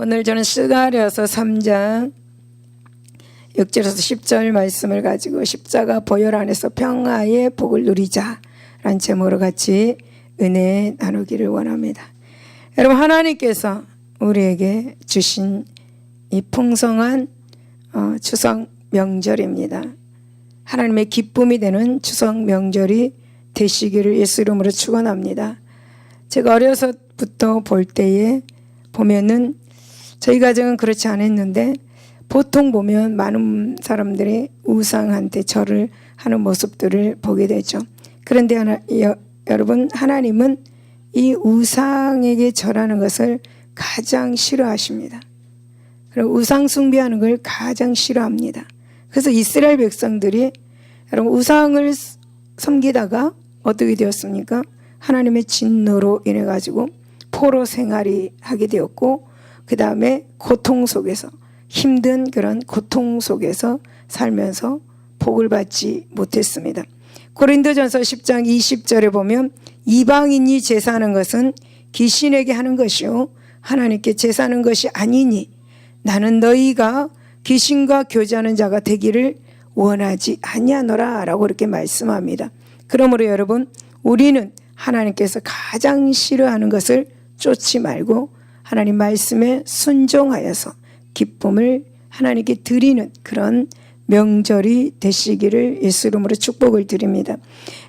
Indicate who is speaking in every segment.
Speaker 1: 오늘 저는 스가랴서 3장 6절에서 10절 말씀을 가지고 십자가 보혈 안에서 평화의 복을 누리자 라는 제목으로 같이 은혜 나누기를 원합니다. 여러분, 하나님께서 우리에게 주신 이 풍성한 추석 명절입니다. 하나님의 기쁨이 되는 추석 명절이 되시기를 예수 이름으로 축원합니다. 제가 어려서부터 볼 때에 보면은 저희 가정은 그렇지 않았는데 보통 보면 많은 사람들이 우상한테 절을 하는 모습들을 보게 되죠. 그런데 여러분, 하나님은 이 우상에게 절하는 것을 가장 싫어하십니다. 그리고 우상 숭배하는 걸 가장 싫어합니다. 그래서 이스라엘 백성들이 여러분 우상을 섬기다가 어떻게 되었습니까? 하나님의 진노로 인해 가지고 포로 생활이 하게 되었고, 그 다음에 고통 속에서, 힘든 그런 고통 속에서 살면서 복을 받지 못했습니다. 고린도전서 10장 20절에 보면 이방인이 제사하는 것은 귀신에게 하는 것이요 하나님께 제사하는 것이 아니니 나는 너희가 귀신과 교제하는 자가 되기를 원하지 아니하노라 라고 이렇게 말씀합니다. 그러므로 여러분, 우리는 하나님께서 가장 싫어하는 것을 쫓지 말고 하나님 말씀에 순종하여서 기쁨을 하나님께 드리는 그런 명절이 되시기를 예수 이름으로 축복을 드립니다.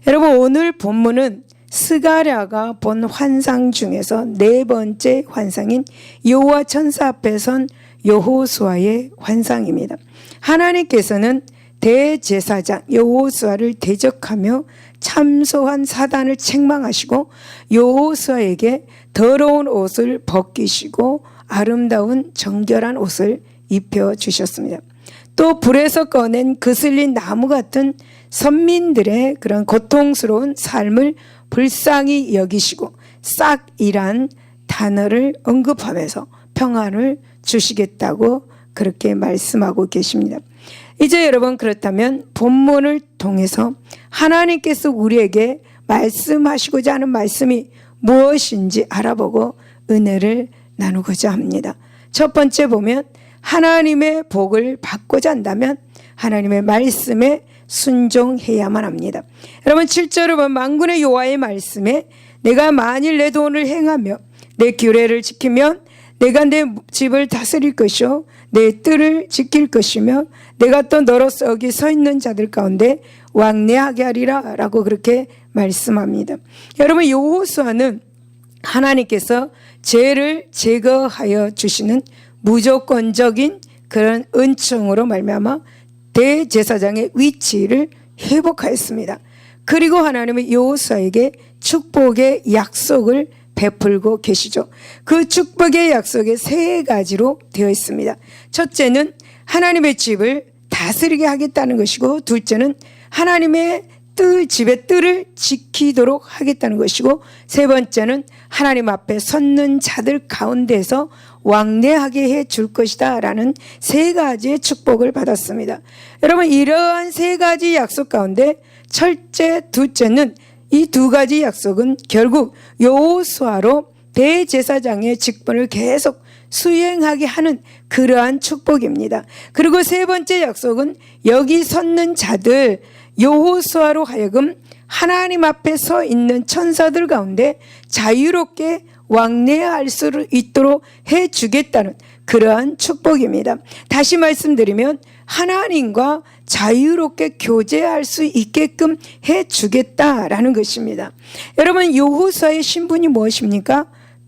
Speaker 1: 여러분, 오늘 본문은 스가랴가 본 환상 중에서 네 번째 환상인 여호와 천사 앞에 선 여호수아의 환상입니다. 하나님께서는 대제사장 여호수아를 대적하며 참소한 사단을 책망하시고 여호수아에게 더러운 옷을 벗기시고 아름다운 정결한 옷을 입혀주셨습니다. 또 불에서 꺼낸 그슬린 나무 같은 선민들의 그런 고통스러운 삶을 불쌍히 여기시고 싹이란 단어를 언급하면서 평안을 주시겠다고 그렇게 말씀하고 계십니다. 이제 여러분, 그렇다면 본문을 통해서 하나님께서 우리에게 말씀하시고자 하는 말씀이 무엇인지 알아보고 은혜를 나누고자 합니다. 첫 번째 보면 하나님의 복을 받고자 한다면 하나님의 말씀에 순종해야만 합니다. 여러분, 7절을 보면 만군의 여호와의 말씀에 내가 만일 내 도를 행하며 내 규례를 지키면 내가 내 집을 다스릴 것이요 내 뜰을 지킬 것이며 내가 또 너로서 여기 서 있는 자들 가운데 왕래하게 하리라 라고 그렇게 말씀합니다. 여러분, 여호수아는 하나님께서 죄를 제거하여 주시는 무조건적인 그런 은총으로 말미암아 대제사장의 위치를 회복하였습니다. 그리고 하나님은 여호수아에게 축복의 약속을 베풀고 계시죠. 그 축복의 약속이 세 가지로 되어 있습니다. 첫째는 하나님의 집을 다스리게 하겠다는 것이고, 둘째는 하나님의 집의 뜰을 지키도록 하겠다는 것이고, 세 번째는 하나님 앞에 섰는 자들 가운데서 왕래하게 해 줄 것이다 라는 세 가지의 축복을 받았습니다. 여러분, 이러한 세 가지 약속 가운데 첫째, 둘째는 이 두 가지 약속은 결국 여호수아로 대제사장의 직분을 계속 수행하게 하는 그러한 축복입니다. 그리고 세 번째 약속은 여기 섰는 자들 여호수아로 하여금 하나님 앞에 서 있는 천사들 가운데 자유롭게 왕래할 수 있도록 해주겠다는 그러한 축복입니다. 다시 말씀드리면 하나님과 자유롭게 교제할 수 있게끔 해주겠다라는 것입니다. 여러분, 여호수아의 신분이 무엇입니까?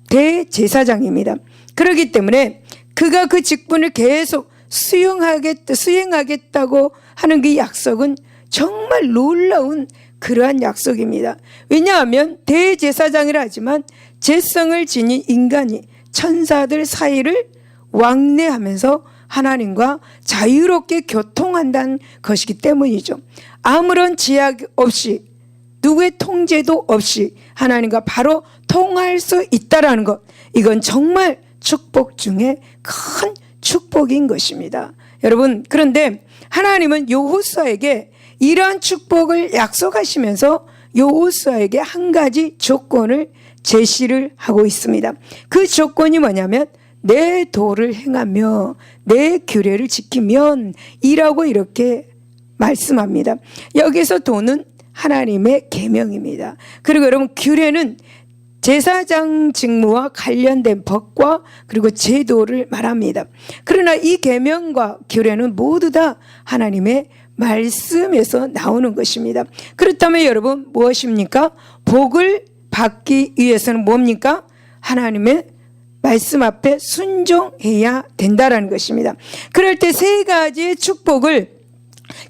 Speaker 1: 대제사장입니다. 그렇기 때문에 그가 그 직분을 계속 수행하겠다고 하는 그 약속은 정말 놀라운 그러한 약속입니다. 왜냐하면 대제사장이라 하지만 죄성을 지닌 인간이 천사들 사이를 왕래하면서 하나님과 자유롭게 교통한다는 것이기 때문이죠. 아무런 제약 없이 누구의 통제도 없이 하나님과 바로 통할 수 있다라는 것, 이건 정말 축복 중에 큰 축복인 것입니다. 여러분, 그런데 하나님은 여호수아에게 이러한 축복을 약속하시면서 여호수아에게 한 가지 조건을 제시를 하고 있습니다. 그 조건이 뭐냐면 내 도를 행하며 내 규례를 지키면 이라고 이렇게 말씀합니다. 여기서 도는 하나님의 계명입니다. 그리고 여러분, 규례는 제사장 직무와 관련된 법과 그리고 제도를 말합니다. 그러나 이 계명과 규례는 모두 다 하나님의 말씀에서 나오는 것입니다. 그렇다면 여러분, 무엇입니까? 복을 받기 위해서는 뭡니까? 하나님의 말씀 앞에 순종해야 된다라는 것입니다. 그럴 때 세 가지의 축복을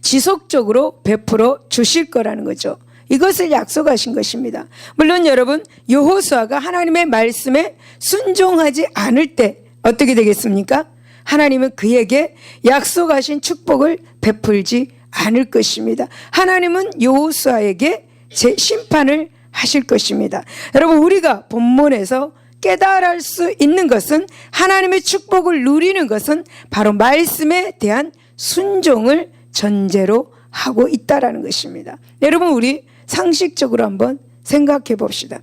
Speaker 1: 지속적으로 베풀어 주실 거라는 거죠. 이것을 약속하신 것입니다. 물론 여러분, 여호수아가 하나님의 말씀에 순종하지 않을 때 어떻게 되겠습니까? 하나님은 그에게 약속하신 축복을 베풀지 않을 것입니다. 하나님은 여호수아에게 제 심판을 하실 것입니다. 여러분, 우리가 본문에서 깨달을 수 있는 것은, 하나님의 축복을 누리는 것은 바로 말씀에 대한 순종을 전제로 하고 있다라는 것입니다. 여러분, 우리 상식적으로 한번 생각해 봅시다.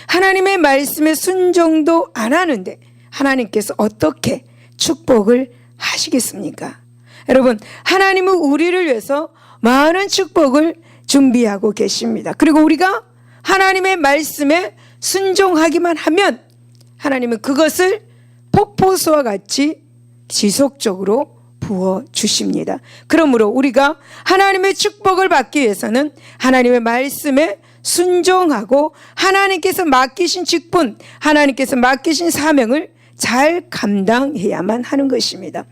Speaker 1: 하나님의 말씀에 순종도 안 하는데 하나님께서 어떻게 축복을 하시겠습니까? 여러분, 하나님은 우리를 위해서 많은 축복을 준비하고 계십니다. 그리고 우리가 하나님의 말씀에 순종하기만 하면 하나님은 그것을 폭포수와 같이 지속적으로 부어주십니다. 그러므로 우리가 하나님의 축복을 받기 위해서는 하나님의 말씀에 순종하고 하나님께서 맡기신 직분, 하나님께서 맡기신 사명을 잘 감당해야만 하는 것입니다.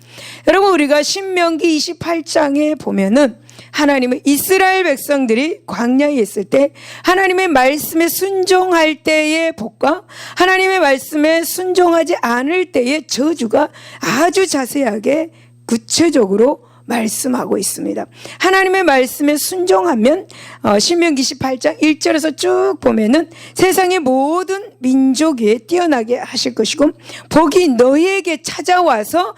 Speaker 1: 여러분, 우리가 신명기 28장에 보면은 하나님은 이스라엘 백성들이 광야에 있을 때 하나님의 말씀에 순종할 때의 복과 하나님의 말씀에 순종하지 않을 때의 저주가 아주 자세하게 구체적으로 말씀하고 있습니다. 하나님의 말씀에 순종하면 신명기 18장 1절에서 쭉 보면은 세상의 모든 민족 위에 뛰어나게 하실 것이고 복이 너에게 찾아와서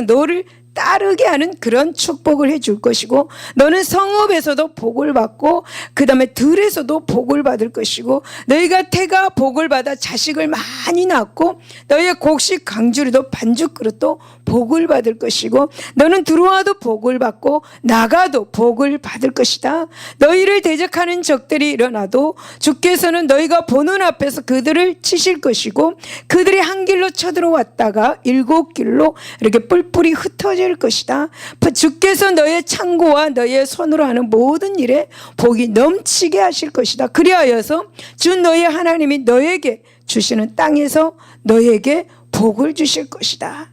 Speaker 1: 너를 따르게 하는 그런 축복을 해줄 것이고, 너는 성읍에서도 복을 받고 그 다음에 들에서도 복을 받을 것이고, 너희가 태가 복을 받아 자식을 많이 낳고 너희의 곡식 강주리도 반죽 그릇도 복을 받을 것이고, 너는 들어와도 복을 받고 나가도 복을 받을 것이다. 너희를 대적하는 적들이 일어나도 주께서는 너희가 보는 앞에서 그들을 치실 것이고, 그들이 한 길로 쳐들어왔다가 일곱 길로 이렇게 뿔뿔이 흩어질 것이다. 주께서 너의 창고와 너의 손으로 하는 모든 일에 복이 넘치게 하실 것이다. 그리하여서 주 너의 하나님이 너에게 주시는 땅에서 너에게 복을 주실 것이다.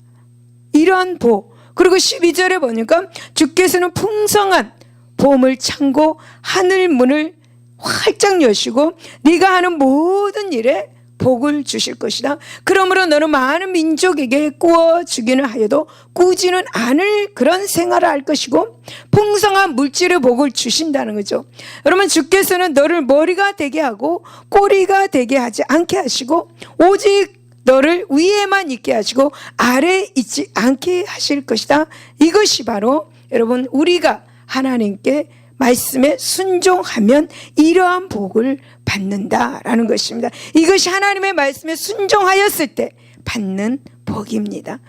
Speaker 1: 이러한 복. 그리고 12절에 보니까 주께서는 풍성한 보물 창고 하늘 문을 활짝 여시고 네가 하는 모든 일에 복을 주실 것이다. 그러므로 너는 많은 민족에게 구워주기는 하여도 꾸지는 않을 그런 생활을 할 것이고 풍성한 물질의 복을 주신다는 거죠. 여러분, 주께서는 너를 머리가 되게 하고 꼬리가 되게 하지 않게 하시고 오직 너를 위에만 있게 하시고 아래에 있지 않게 하실 것이다. 이것이 바로 여러분, 우리가 하나님께 말씀에 순종하면 이러한 복을 받는다라는 것입니다. 이것이 하나님의 말씀에 순종하였을 때 받는 복입니다.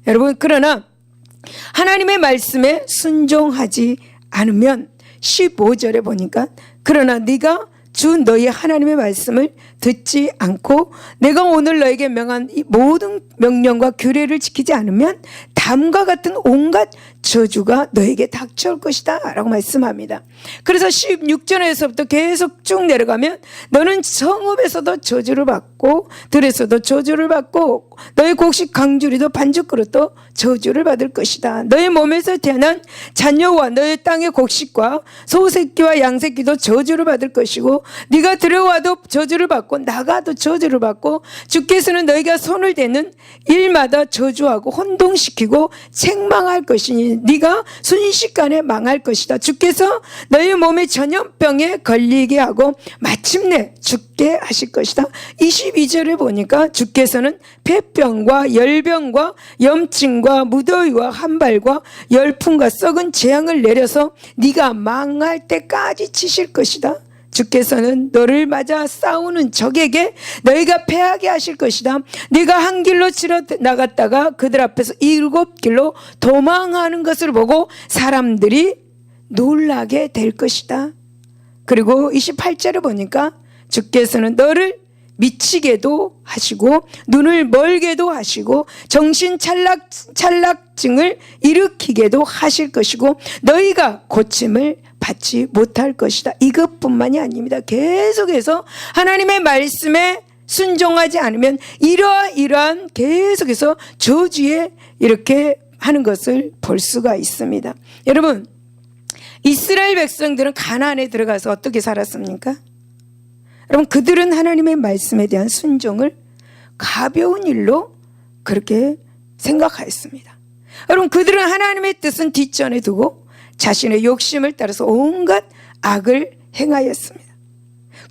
Speaker 1: 여러분, 그러나 하나님의 말씀에 순종하지 않으면 15절에 보니까 그러나 네가 주 너희 하나님의 말씀을 듣지 않고 내가 오늘 너에게 명한 이 모든 명령과 규례를 지키지 않으면 다음과 같은 온갖 저주가 너에게 닥쳐올 것이다 라고 말씀합니다. 그래서 16절에서부터 계속 쭉 내려가면 너는 성읍에서도 저주를 받고 들에서도 저주를 받고 너의 곡식 강주리도 반죽그릇도 저주를 받을 것이다. 너의 몸에서 태어난 자녀와 너의 땅의 곡식과 소새끼와 양새끼도 저주를 받을 것이고 네가 들어와도 저주를 받고 나가도 저주를 받고 주께서는 너희가 손을 대는 일마다 저주하고 혼동시키고 책망할 것이니 네가 순식간에 망할 것이다. 주께서 너희 몸에 전염병에 걸리게 하고 마침내 죽게 하실 것이다. 22절에 보니까 주께서는 폐병과 열병과 염증과 무더위와 한발과 열풍과 썩은 재앙을 내려서 네가 망할 때까지 치실 것이다. 주께서는 너를 맞아 싸우는 적에게 너희가 패하게 하실 것이다. 네가 한 길로 치러 나갔다가 그들 앞에서 7길로 도망하는 것을 보고 사람들이 놀라게 될 것이다. 그리고 28절을 보니까 주께서는 너를 미치게도 하시고 눈을 멀게도 하시고 정신 찰락증을 일으키게도 하실 것이고 너희가 고침을 받지 못할 것이다. 이것뿐만이 아닙니다. 계속해서 하나님의 말씀에 순종하지 않으면 이러한 계속해서 저주에 이렇게 하는 것을 볼 수가 있습니다. 여러분, 이스라엘 백성들은 가나안에 들어가서 어떻게 살았습니까? 여러분, 그들은 하나님의 말씀에 대한 순종을 가벼운 일로 그렇게 생각하였습니다. 여러분, 그들은 하나님의 뜻은 뒷전에 두고 자신의 욕심을 따라서 온갖 악을 행하였습니다.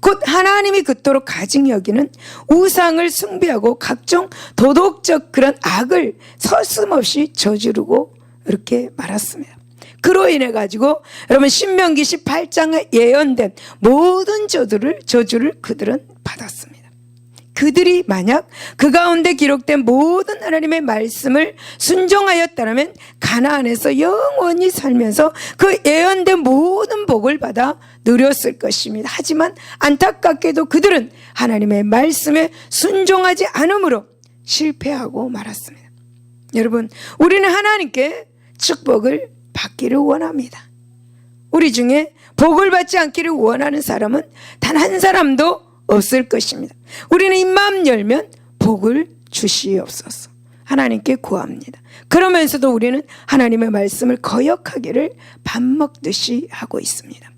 Speaker 1: 곧 하나님이 그토록 가증 여기는 우상을 숭배하고 각종 도덕적 그런 악을 서슴없이 저지르고 이렇게 말았습니다. 그로 인해 가지고 여러분 신명기 18장에 예언된 모든 저주를 그들은 받았습니다. 그들이 만약 그 가운데 기록된 모든 하나님의 말씀을 순종하였다면 가나안에서 영원히 살면서 그 예언된 모든 복을 받아 누렸을 것입니다. 하지만 안타깝게도 그들은 하나님의 말씀에 순종하지 않으므로 실패하고 말았습니다. 여러분, 우리는 하나님께 축복을 받기를 원합니다. 우리 중에 복을 받지 않기를 원하는 사람은 단 한 사람도 없을 것입니다. 우리는 입만 열면 복을 주시옵소서 하나님께 구합니다. 그러면서도 우리는 하나님의 말씀을 거역하기를 밥 먹듯이 하고 있습니다.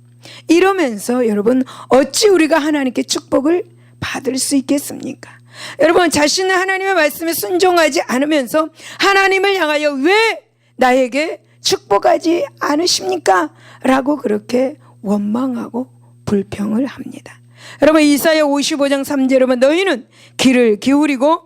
Speaker 1: 이러면서 여러분, 어찌 우리가 하나님께 축복을 받을 수 있겠습니까? 여러분, 자신은 하나님의 말씀에 순종하지 않으면서 하나님을 향하여 왜 나에게 축복하지 않으십니까? 라고 그렇게 원망하고 불평을 합니다. 여러분, 이사야 55장 3절 여러분, 너희는 귀를 기울이고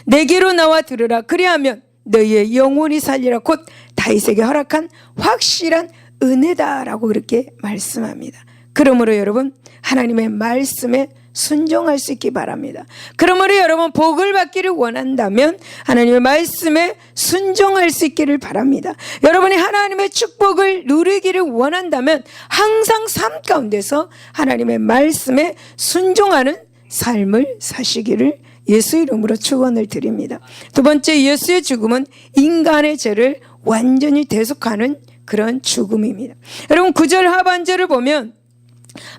Speaker 1: 내게로 나와 들으라. 그리하면 너희의 영혼이 살리라. 곧 다윗에게 허락한 확실한 은혜다라고 그렇게 말씀합니다. 그러므로 여러분, 하나님의 말씀에 순종할 수 있기 바랍니다. 그러므로 여러분, 복을 받기를 원한다면 하나님의 말씀에 순종할 수 있기를 바랍니다. 여러분이 하나님의 축복을 누리기를 원한다면 항상 삶 가운데서 하나님의 말씀에 순종하는 삶을 사시기를 예수 이름으로 축원을 드립니다. 두 번째, 예수의 죽음은 인간의 죄를 완전히 대속하는 그런 죽음입니다. 여러분, 9절 하반절을 보면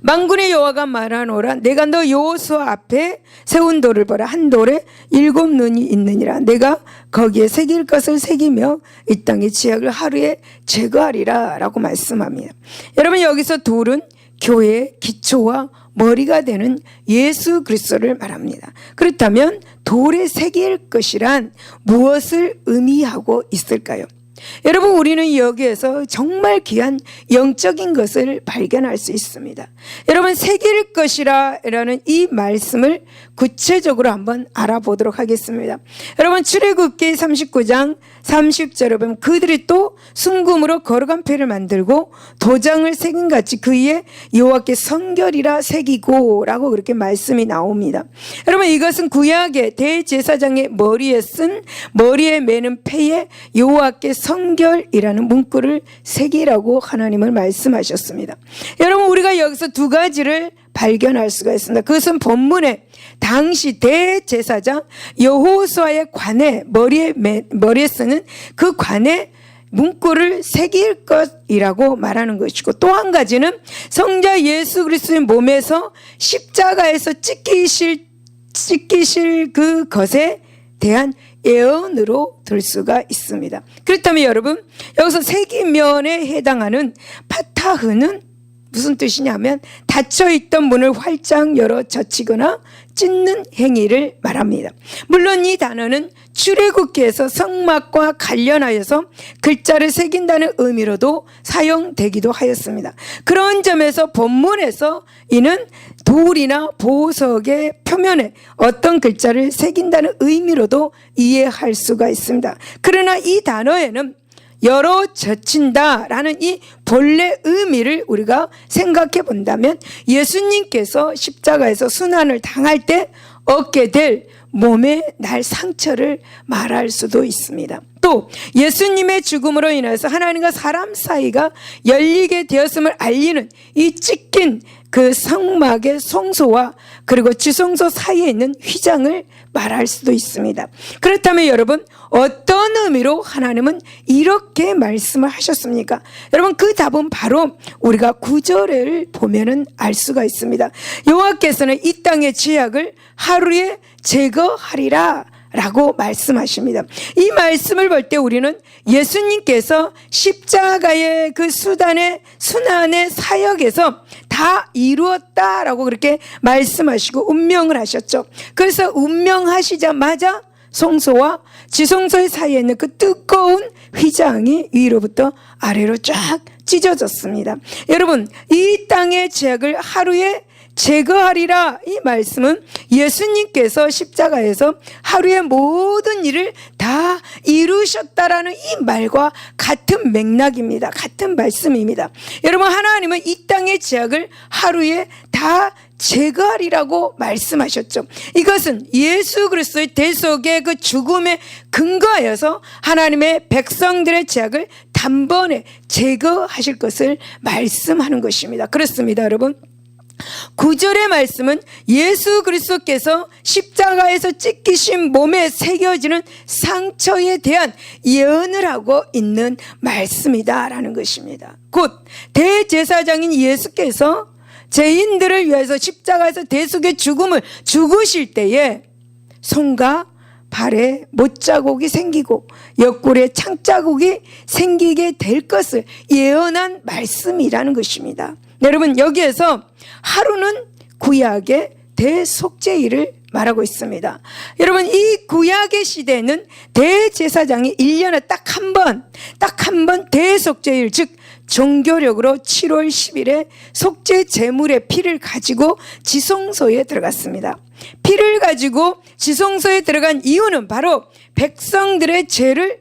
Speaker 1: 만군의 여호와가 말하노라. 내가 너 여호수아 앞에 세운 돌을 보라. 한 돌에 7 눈이 있느니라. 내가 거기에 새길 것을 새기며 이 땅의 지약을 하루에 제거하리라 라고 말씀합니다. 여러분, 여기서 돌은 교회의 기초와 머리가 되는 예수 그리스도를 말합니다. 그렇다면 돌에 새길 것이란 무엇을 의미하고 있을까요? 여러분, 우리는 여기에서 정말 귀한 영적인 것을 발견할 수 있습니다. 여러분, 새길 것이라는 이 말씀을 구체적으로 한번 알아보도록 하겠습니다. 여러분, 출애굽기 39장 30절에 보면 그들이 또 순금으로 거룩한 패를 만들고 도장을 새긴 같이 그 위에 여호와께 성결이라 새기고 라고 그렇게 말씀이 나옵니다. 여러분, 이것은 구약의 대제사장의 머리에 매는 패에 여호와께 성결이라는 문구를 새기라고 하나님을 말씀하셨습니다. 여러분, 우리가 여기서 두 가지를 발견할 수가 있습니다. 그것은 본문에 당시 대제사장 여호수아의 관에 머리에 쓰는 그 관에 문구를 새길 것이라고 말하는 것이고, 또 한 가지는 성자 예수 그리스도의 몸에서 십자가에서 찢기실 그 것에 대한 예언으로 들 수가 있습니다. 그렇다면 여러분, 여기서 새기면에 해당하는 파타흐는 무슨 뜻이냐면 닫혀있던 문을 활짝 열어 젖히거나 찢는 행위를 말합니다. 물론 이 단어는 출애굽기에서 성막과 관련하여서 글자를 새긴다는 의미로도 사용되기도 하였습니다. 그런 점에서 본문에서 이는 돌이나 보석의 표면에 어떤 글자를 새긴다는 의미로도 이해할 수가 있습니다. 그러나 이 단어에는 열어 젖힌다라는 이 본래 의미를 우리가 생각해 본다면 예수님께서 십자가에서 순환을 당할 때 얻게 될 몸에 날 상처를 말할 수도 있습니다. 또 예수님의 죽음으로 인해서 하나님과 사람 사이가 열리게 되었음을 알리는 이 찢긴 그 성막의 성소와 그리고 지성소 사이에 있는 휘장을 말할 수도 있습니다. 그렇다면 여러분, 어떤 의미로 하나님은 이렇게 말씀을 하셨습니까? 여러분, 그 답은 바로 우리가 9절을 보면은 알 수가 있습니다. 여호와께서는 이 땅의 죄악을 하루에 제거하리라 라고 말씀하십니다. 이 말씀을 볼 때 우리는 예수님께서 십자가의 그 순환의 사역에서 다 이루었다라고 그렇게 말씀하시고 운명을 하셨죠. 그래서 운명하시자마자 성소와 지성소의 사이에 있는 그 뜨거운 휘장이 위로부터 아래로 쫙 찢어졌습니다. 여러분, 이 땅의 죄악을 하루에 제거하리라, 이 말씀은 예수님께서 십자가에서 하루의 모든 일을 다 이루셨다라는 이 말과 같은 맥락입니다. 같은 말씀입니다. 여러분, 하나님은 이 땅의 죄악을 하루에 다 제거하리라고 말씀하셨죠. 이것은 예수 그리스도의 대속의 그 죽음에 근거하여서 하나님의 백성들의 죄악을 단번에 제거하실 것을 말씀하는 것입니다. 그렇습니다, 여러분. 9절의 말씀은 예수 그리스도께서 십자가에서 찢기신 몸에 새겨지는 상처에 대한 예언을 하고 있는 말씀이다라는 것입니다. 곧 대제사장인 예수께서 죄인들을 위해서 십자가에서 대속의 죽음을 죽으실 때에 손과 발에 못자국이 생기고 옆구리에 창자국이 생기게 될 것을 예언한 말씀이라는 것입니다. 여러분, 여기에서 하루는 구약의 대속죄일을 말하고 있습니다. 여러분, 이 구약의 시대에는 대제사장이 1년에 딱 한 번 대속죄일, 즉 종교력으로 7월 10일에 속죄 제물의 피를 가지고 지성소에 들어갔습니다. 피를 가지고 지성소에 들어간 이유는 바로 백성들의 죄를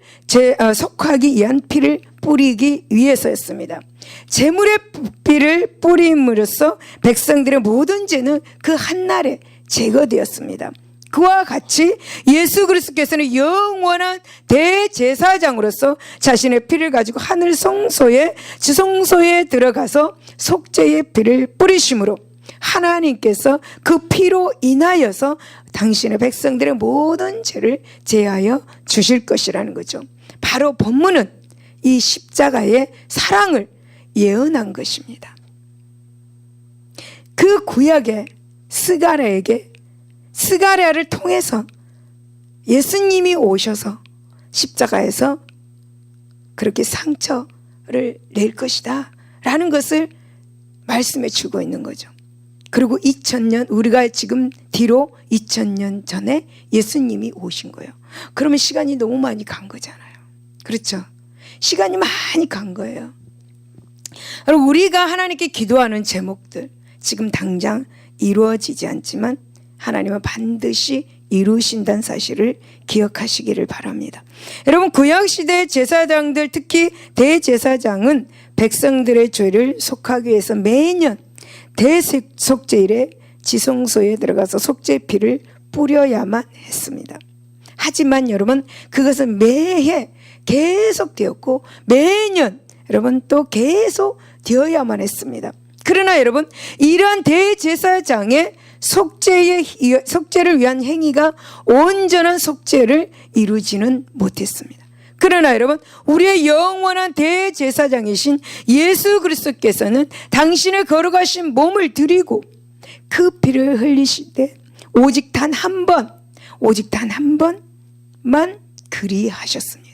Speaker 1: 속하기 위한 피를 뿌리기 위해서였습니다. 제물의 피를 뿌림으로써 백성들의 모든 죄는 그 한날에 제거되었습니다. 그와 같이 예수 그리스도께서는 영원한 대제사장으로서 자신의 피를 가지고 하늘 성소에 지성소에 들어가서 속죄의 피를 뿌리심으로 하나님께서 그 피로 인하여서 당신의 백성들의 모든 죄를 제하여 주실 것이라는 거죠. 바로 본문은 이 십자가의 사랑을 예언한 것입니다. 그 구약의 스가랴를 통해서 예수님이 오셔서 십자가에서 그렇게 상처를 낼 것이다 라는 것을 말씀해 주고 있는 거죠. 그리고 2000년, 우리가 지금 뒤로 2000년 전에 예수님이 오신 거예요. 그러면 시간이 너무 많이 간 거잖아요. 그렇죠? 시간이 많이 간 거예요. 그리고 우리가 하나님께 기도하는 제목들 지금 당장 이루어지지 않지만 하나님은 반드시 이루신다는 사실을 기억하시기를 바랍니다. 여러분, 구약시대 제사장들, 특히 대제사장은 백성들의 죄를 속하기 위해서 매년 대속죄일에 지성소에 들어가서 속죄피를 뿌려야만 했습니다. 하지만 여러분, 그것은 매해 계속되었고 매년 여러분 또 계속 되어야만 했습니다. 그러나 여러분, 이러한 대제사장의 속죄를 위한 행위가 온전한 속죄를 이루지는 못했습니다. 그러나 여러분, 우리의 영원한 대제사장이신 예수 그리스도께서는 당신의 거룩하신 몸을 드리고 그 피를 흘리실 때 오직 단 한 번만 그리하셨습니다.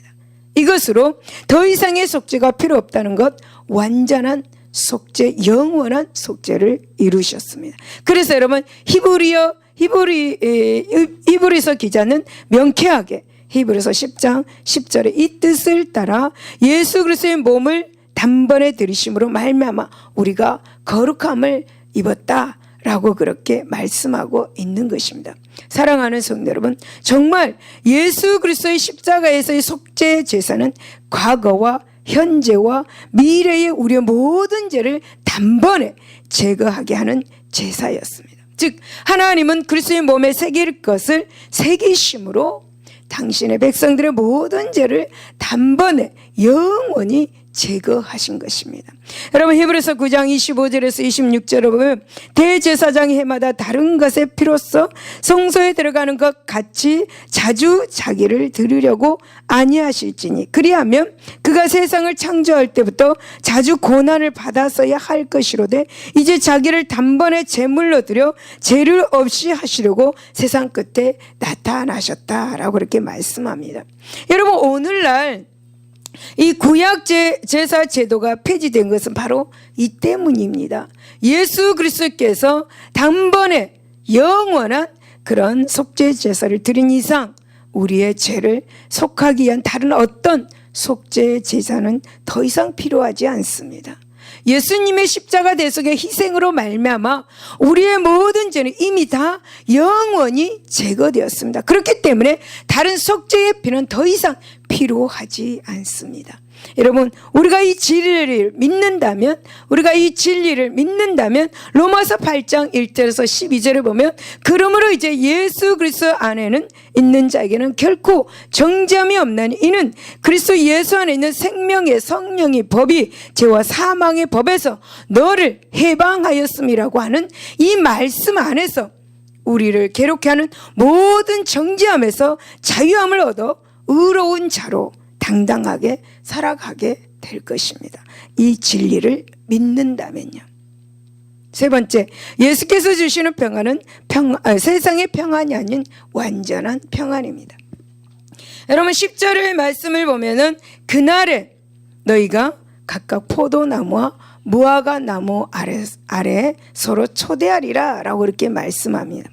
Speaker 1: 이것으로 더 이상의 속죄가 필요 없다는 것, 완전한 속죄, 영원한 속죄를 이루셨습니다. 그래서 여러분, 히브리서 기자는 명쾌하게 히브리서 10장 10절에 이 뜻을 따라 예수 그리스도의 몸을 단번에 들이심으로 말미암아 우리가 거룩함을 입었다 라고 그렇게 말씀하고 있는 것입니다. 사랑하는 성도 여러분, 정말 예수 그리스도의 십자가에서의 속죄 제사는 과거와 현재와 미래의 우리의 모든 죄를 단번에 제거하게 하는 제사였습니다. 즉 하나님은 그리스도의 몸에 새길 것을 새기심으로 당신의 백성들의 모든 죄를 단번에 영원히 제거하신 것입니다. 여러분 히브리서 9장 25절에서 26절을 보면 대제사장이 해마다 다른 것의 피로써 성소에 들어가는 것 같이 자주 자기를 드리려고 아니하실지니 그리하면 그가 세상을 창조할 때부터 자주 고난을 받았어야 할 것이로되 이제 자기를 단번에 제물로 드려 죄를 없이 하시려고 세상 끝에 나타나셨다라고 그렇게 말씀합니다. 여러분 오늘날 이 구약 제사 제도가 폐지된 것은 바로 이 때문입니다. 예수 그리스도께서 단번에 영원한 그런 속죄 제사를 드린 이상 우리의 죄를 속하기 위한 다른 어떤 속죄 제사는 더 이상 필요하지 않습니다. 예수님의 십자가 대속의 희생으로 말미암아 우리의 모든 죄는 이미 다 영원히 제거되었습니다. 그렇기 때문에 다른 속죄의 피는 더 이상 필요하지 않습니다. 여러분 우리가 이 진리를 믿는다면 로마서 8장 1절에서 12절을 보면 그러므로 이제 예수 그리스도 안에는 있는 자에게는 결코 정죄함이 없나니 이는 그리스도 예수 안에 있는 생명의 성령의 법이 죄와 사망의 법에서 너를 해방하였음이라고 하는 이 말씀 안에서 우리를 괴롭게 하는 모든 정죄함에서 자유함을 얻어 의로운 자로 당당하게 살아가게 될 것입니다. 이 진리를 믿는다면요. 세 번째, 예수께서 주시는 평안은 세상의 평안이 아닌 완전한 평안입니다. 여러분 10절의 말씀을 보면은 그날에 너희가 각각 포도나무와 무화과 나무 아래 서로 초대하리라 라고 이렇게 말씀합니다.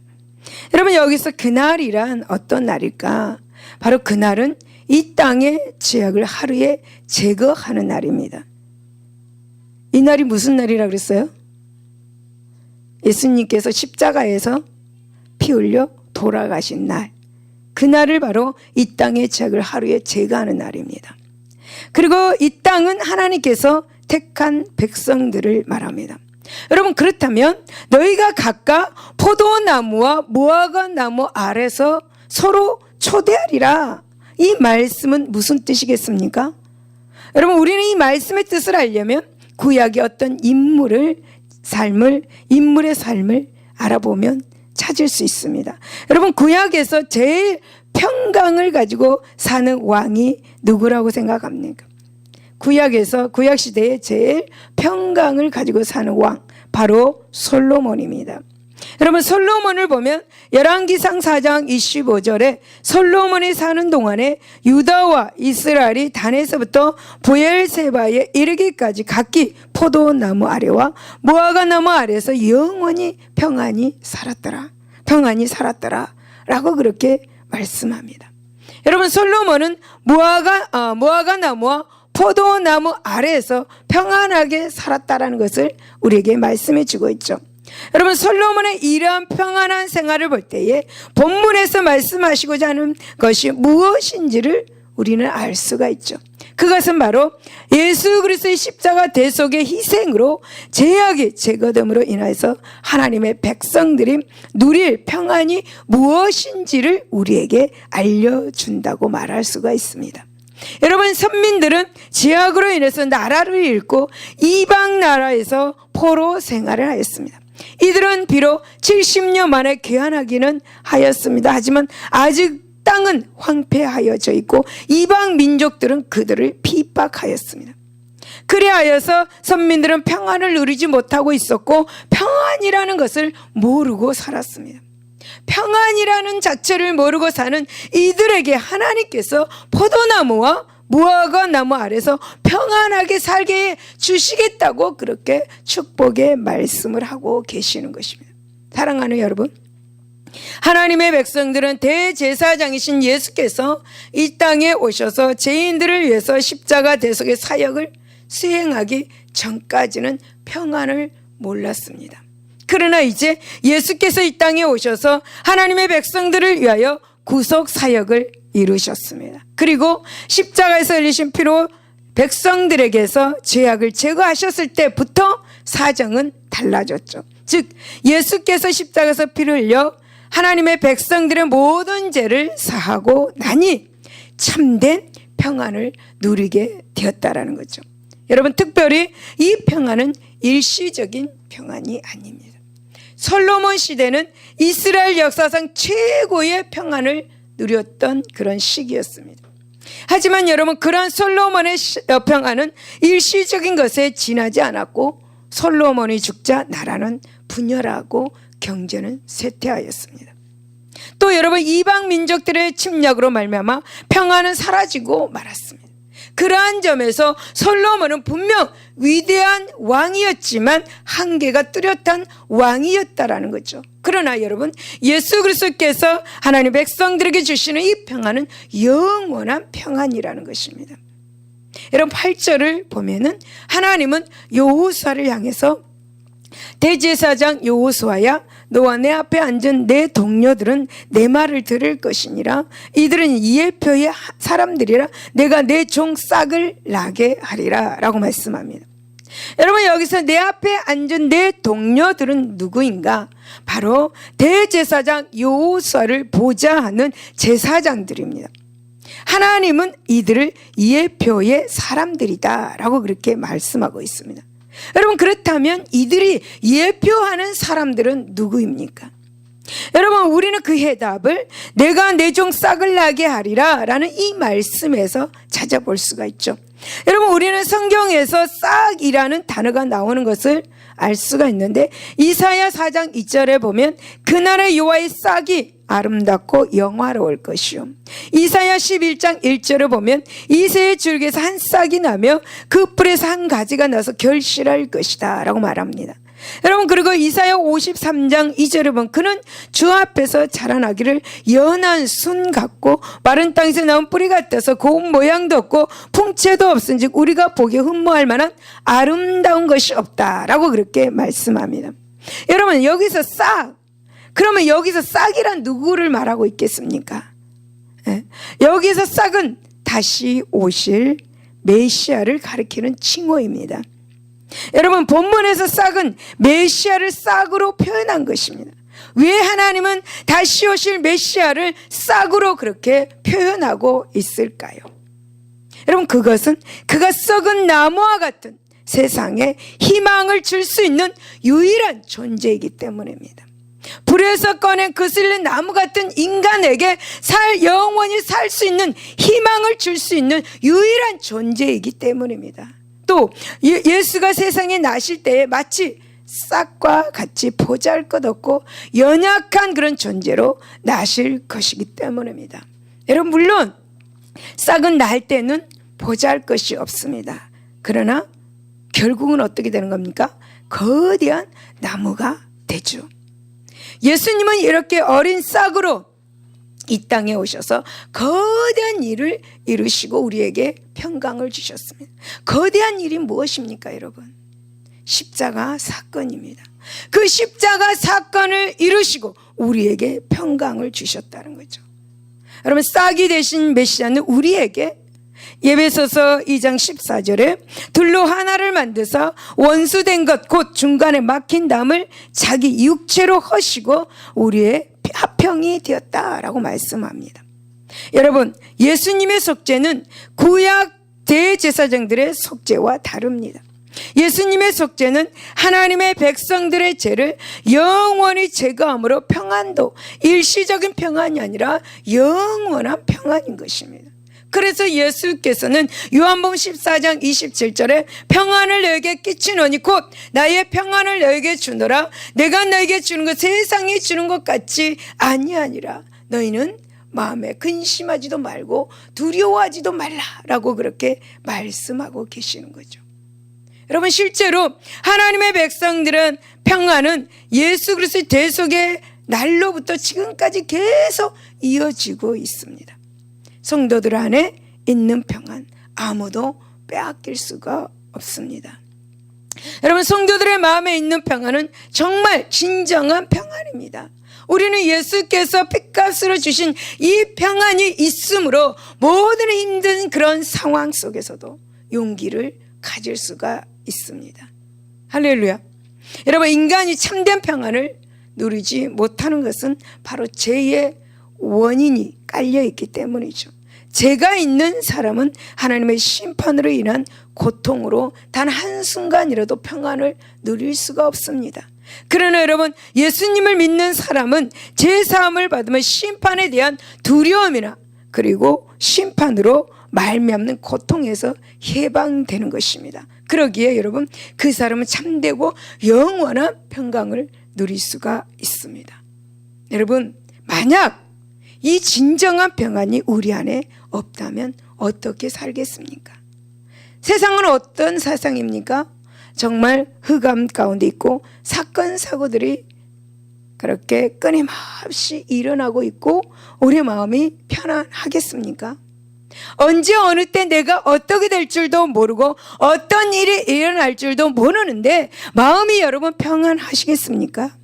Speaker 1: 여러분 여기서 그날이란 어떤 날일까? 바로 그날은 이 땅의 죄악을 하루에 제거하는 날입니다. 이 날이 무슨 날이라 그랬어요? 예수님께서 십자가에서 피 흘려 돌아가신 날. 그날을 바로 이 땅의 죄악을 하루에 제거하는 날입니다. 그리고 이 땅은 하나님께서 택한 백성들을 말합니다. 여러분 그렇다면 너희가 각각 포도나무와 무화과 나무 아래서 서로 초대하리라. 이 말씀은 무슨 뜻이겠습니까? 여러분 우리는 이 말씀의 뜻을 알려면 구약의 어떤 인물의 삶을 알아보면 찾을 수 있습니다. 여러분 구약에서 제일 평강을 가지고 사는 왕이 누구라고 생각합니까? 구약 시대에 제일 평강을 가지고 사는 왕 바로 솔로몬입니다. 여러분 솔로몬을 보면 열왕기상 4장 25절에 솔로몬이 사는 동안에 유다와 이스라엘이 단에서부터 부엘세바에 이르기까지 각기 포도나무 아래와 무화과 나무 아래에서 영원히 평안히 살았더라 라고 그렇게 말씀합니다. 여러분 솔로몬은 무화과 나무와 포도나무 아래에서 평안하게 살았다라는 것을 우리에게 말씀해 주고 있죠. 여러분 솔로몬의 이러한 평안한 생활을 볼 때에 본문에서 말씀하시고자 하는 것이 무엇인지를 우리는 알 수가 있죠. 그것은 바로 예수 그리스도의 십자가 대속의 희생으로 죄악이 제거됨으로 인해서 하나님의 백성들이 누릴 평안이 무엇인지를 우리에게 알려준다고 말할 수가 있습니다. 여러분 선민들은 죄악으로 인해서 나라를 잃고 이방 나라에서 포로 생활을 하였습니다. 이들은 비록 70년 만에 귀환하기는 하였습니다. 하지만 아직 땅은 황폐하여져 있고 이방 민족들은 그들을 핍박하였습니다. 그리하여서 선민들은 평안을 누리지 못하고 있었고 평안이라는 것을 모르고 살았습니다. 평안이라는 자체를 모르고 사는 이들에게 하나님께서 포도나무와 무화과 나무 아래서 평안하게 살게 해 주시겠다고 그렇게 축복의 말씀을 하고 계시는 것입니다. 사랑하는 여러분, 하나님의 백성들은 대제사장이신 예수께서 이 땅에 오셔서 죄인들을 위해서 십자가 대속의 사역을 수행하기 전까지는 평안을 몰랐습니다. 그러나 이제 예수께서 이 땅에 오셔서 하나님의 백성들을 위하여 구속 사역을 이루셨습니다. 그리고 십자가에서 흘리신 피로 백성들에게서 죄악을 제거하셨을 때부터 사정은 달라졌죠. 즉 예수께서 십자가에서 피를 흘려 하나님의 백성들의 모든 죄를 사하고 나니 참된 평안을 누리게 되었다라는 거죠. 여러분, 특별히 이 평안은 일시적인 평안이 아닙니다. 솔로몬 시대는 이스라엘 역사상 최고의 평안을 누렸던 그런 시기였습니다. 하지만 여러분, 그러한 솔로몬의 평안은 일시적인 것에 지나지 않았고 솔로몬이 죽자 나라는 분열하고 경제는 쇠퇴하였습니다. 또 여러분, 이방 민족들의 침략으로 말미암아 평안은 사라지고 말았습니다. 그러한 점에서 솔로몬은 분명 위대한 왕이었지만 한계가 뚜렷한 왕이었다라는 거죠. 그러나 여러분, 예수 그리스도께서 하나님 백성들에게 주시는 이 평안은 영원한 평안이라는 것입니다. 여러분, 8절을 보면은 하나님은 여호수아를 향해서 대제사장 여호수아야, 너와 내 앞에 앉은 내 동료들은 내 말을 들을 것이니라. 이들은 이에표의 사람들이라. 내가 내 종 싹을 나게 하리라 라고 말씀합니다. 여러분, 여기서 내 앞에 앉은 내 동료들은 누구인가? 바로 대제사장 여호수아를 보좌하는 제사장들입니다. 하나님은 이들을 이에표의 사람들이다 라고 그렇게 말씀하고 있습니다. 여러분, 그렇다면 이들이 예표하는 사람들은 누구입니까? 여러분, 우리는 그 해답을 내가 내 종 싹을 나게 하리라 라는 이 말씀에서 찾아볼 수가 있죠. 여러분, 우리는 성경에서 싹이라는 단어가 나오는 것을 알 수가 있는데 이사야 4장 2절에 보면 그날의 여호와의 싹이 아름답고 영화로울 것이요. 이사야 11장 1절을 보면 이새의 줄기에서 한 싹이 나며 그 뿔에서 한 가지가 나서 결실할 것이다 라고 말합니다. 여러분, 그리고 이사야 53장 2절을 보면 그는 주 앞에서 자라나기를 연한 순 같고 마른 땅에서 나온 뿌리 같아서 고운 모양도 없고 풍채도 없은즉 우리가 보기에 흠모할 만한 아름다운 것이 없다라고 그렇게 말씀합니다. 여러분, 여기서 싹, 그러면 여기서 싹이란 누구를 말하고 있겠습니까? 여기서 싹은 다시 오실 메시아를 가리키는 칭호입니다. 여러분, 본문에서 싹은 메시아를 싹으로 표현한 것입니다. 왜 하나님은 다시 오실 메시아를 싹으로 그렇게 표현하고 있을까요? 여러분, 그것은 그가 썩은 나무와 같은 세상에 희망을 줄 수 있는 유일한 존재이기 때문입니다. 불에서 꺼낸 거슬린 나무 같은 인간에게 영원히 살 수 있는 희망을 줄 수 있는 유일한 존재이기 때문입니다. 또 예수가 세상에 나실 때에 마치 싹과 같이 보잘것없고 연약한 그런 존재로 나실 것이기 때문입니다. 여러분, 물론 싹은 날 때는 보잘것이 없습니다. 그러나 결국은 어떻게 되는 겁니까? 거대한 나무가 되죠. 예수님은 이렇게 어린 싹으로 이 땅에 오셔서 거대한 일을 이루시고 우리에게 평강을 주셨습니다. 거대한 일이 무엇입니까, 여러분? 십자가 사건입니다. 그 십자가 사건을 이루시고 우리에게 평강을 주셨다는 거죠. 여러분, 싹이 되신 메시아는 우리에게 에베소서 2장 14절에 둘로 하나를 만드사 원수된 것 곧 중간에 막힌 담을 자기 육체로 허시고 우리의 화평이 되었다라고 말씀합니다. 여러분, 예수님의 속죄는 구약 대제사장들의 속죄와 다릅니다. 예수님의 속죄는 하나님의 백성들의 죄를 영원히 제거함으로 평안도 일시적인 평안이 아니라 영원한 평안인 것입니다. 그래서 예수께서는 요한복음 14장 27절에 평안을 너에게 끼치노니 곧 나의 평안을 너에게 주노라. 내가 너에게 주는 것 세상이 주는 것 같지 아니하니라. 너희는 마음에 근심하지도 말고 두려워하지도 말라라고 그렇게 말씀하고 계시는 거죠. 여러분, 실제로 하나님의 백성들은 평안은 예수 그리스도의 대속의 날로부터 지금까지 계속 이어지고 있습니다. 성도들 안에 있는 평안 아무도 빼앗길 수가 없습니다. 여러분, 성도들의 마음에 있는 평안은 정말 진정한 평안입니다. 우리는 예수께서 핏값으로 주신 이 평안이 있으므로 모든 힘든 그런 상황 속에서도 용기를 가질 수가 있습니다. 할렐루야. 여러분, 인간이 참된 평안을 누리지 못하는 것은 바로 죄의 원인이 깔려있기 때문이죠. 죄가 있는 사람은 하나님의 심판으로 인한 고통으로 단 한순간이라도 평안을 누릴 수가 없습니다. 그러나 여러분, 예수님을 믿는 사람은 죄사함을 받으면 심판에 대한 두려움이나 그리고 심판으로 말미암는 고통에서 해방되는 것입니다. 그러기에 여러분, 그 사람은 참되고 영원한 평강을 누릴 수가 있습니다. 여러분, 만약 이 진정한 평안이 우리 안에 없다면 어떻게 살겠습니까? 세상은 어떤 세상입니까? 정말 흑암 가운데 있고 사건 사고들이 그렇게 끊임없이 일어나고 있고 우리 마음이 편안하겠습니까? 언제 어느 때 내가 어떻게 될 줄도 모르고 어떤 일이 일어날 줄도 모르는데 마음이 여러분 평안하시겠습니까?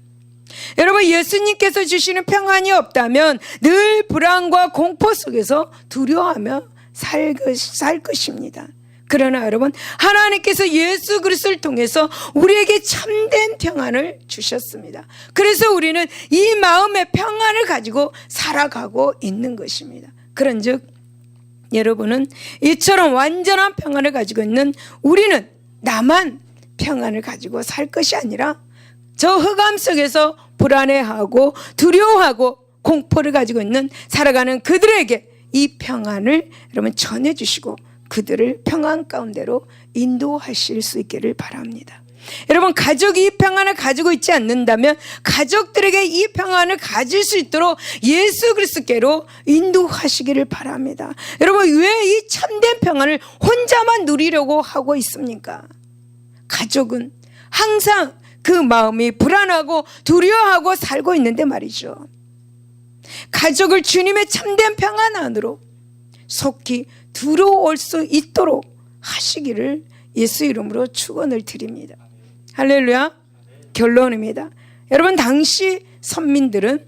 Speaker 1: 여러분, 예수님께서 주시는 평안이 없다면 늘 불안과 공포 속에서 두려워하며 살 것입니다. 그러나 여러분, 하나님께서 예수 그리스도를 통해서 우리에게 참된 평안을 주셨습니다. 그래서 우리는 이 마음의 평안을 가지고 살아가고 있는 것입니다. 그런즉 여러분은 이처럼 완전한 평안을 가지고 있는 우리는 나만 평안을 가지고 살 것이 아니라 저 흑암 속에서 불안해하고 두려워하고 공포를 가지고 있는 살아가는 그들에게 이 평안을 여러분 전해주시고 그들을 평안 가운데로 인도하실 수 있기를 바랍니다. 여러분, 가족이 이 평안을 가지고 있지 않는다면 가족들에게 이 평안을 가질 수 있도록 예수 그리스도께로 인도하시기를 바랍니다. 여러분, 왜 이 참된 평안을 혼자만 누리려고 하고 있습니까? 가족은 항상 그 마음이 불안하고 두려워하고 살고 있는데 말이죠. 가족을 주님의 참된 평안 안으로 속히 들어올 수 있도록 하시기를 예수 이름으로 축원을 드립니다. 할렐루야. 결론입니다. 여러분, 당시 선민들은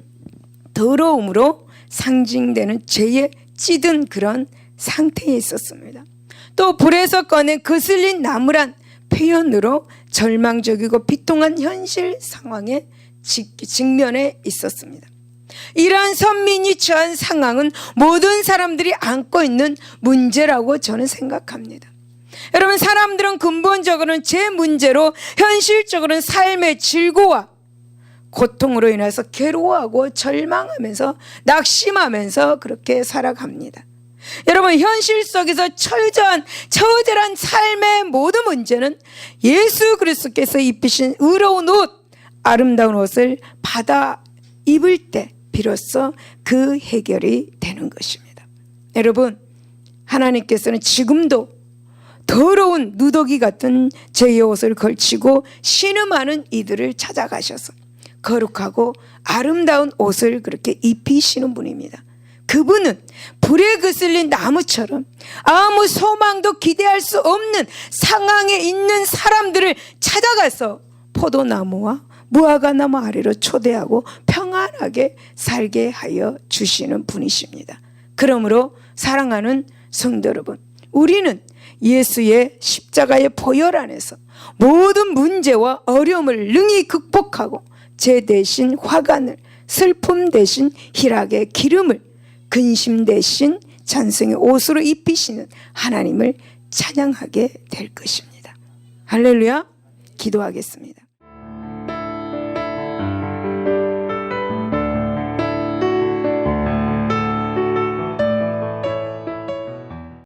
Speaker 1: 더러움으로 상징되는 죄에 찌든 그런 상태에 있었습니다. 또 불에서 꺼낸 거슬린 나무란 표현으로 절망적이고 비통한 현실 상황에 직면해 있었습니다. 이러한 선민이 처한 상황은 모든 사람들이 안고 있는 문제라고 저는 생각합니다. 여러분, 사람들은 근본적으로는 제 문제로 현실적으로는 삶의 질고와 고통으로 인해서 괴로워하고 절망하면서 낙심하면서 그렇게 살아갑니다. 여러분, 현실 속에서 처절한 삶의 모든 문제는 예수 그리스도께서 입히신 의로운 옷, 아름다운 옷을 받아 입을 때 비로소 그 해결이 되는 것입니다. 여러분, 하나님께서는 지금도 더러운 누더기 같은 죄의 옷을 걸치고 신음하는 이들을 찾아가셔서 거룩하고 아름다운 옷을 그렇게 입히시는 분입니다. 그분은 불에 거슬린 나무처럼 아무 소망도 기대할 수 없는 상황에 있는 사람들을 찾아가서 포도나무와 무화과나무 아래로 초대하고 평안하게 살게 하여 주시는 분이십니다. 그러므로 사랑하는 성도 여러분, 우리는 예수의 십자가의 보혈 안에서 모든 문제와 어려움을 능히 극복하고 죄 대신 화관을, 슬픔 대신 희락의 기름을, 근심 대신 찬송의 옷으로 입히시는 하나님을 찬양하게 될 것입니다. 할렐루야. 기도하겠습니다.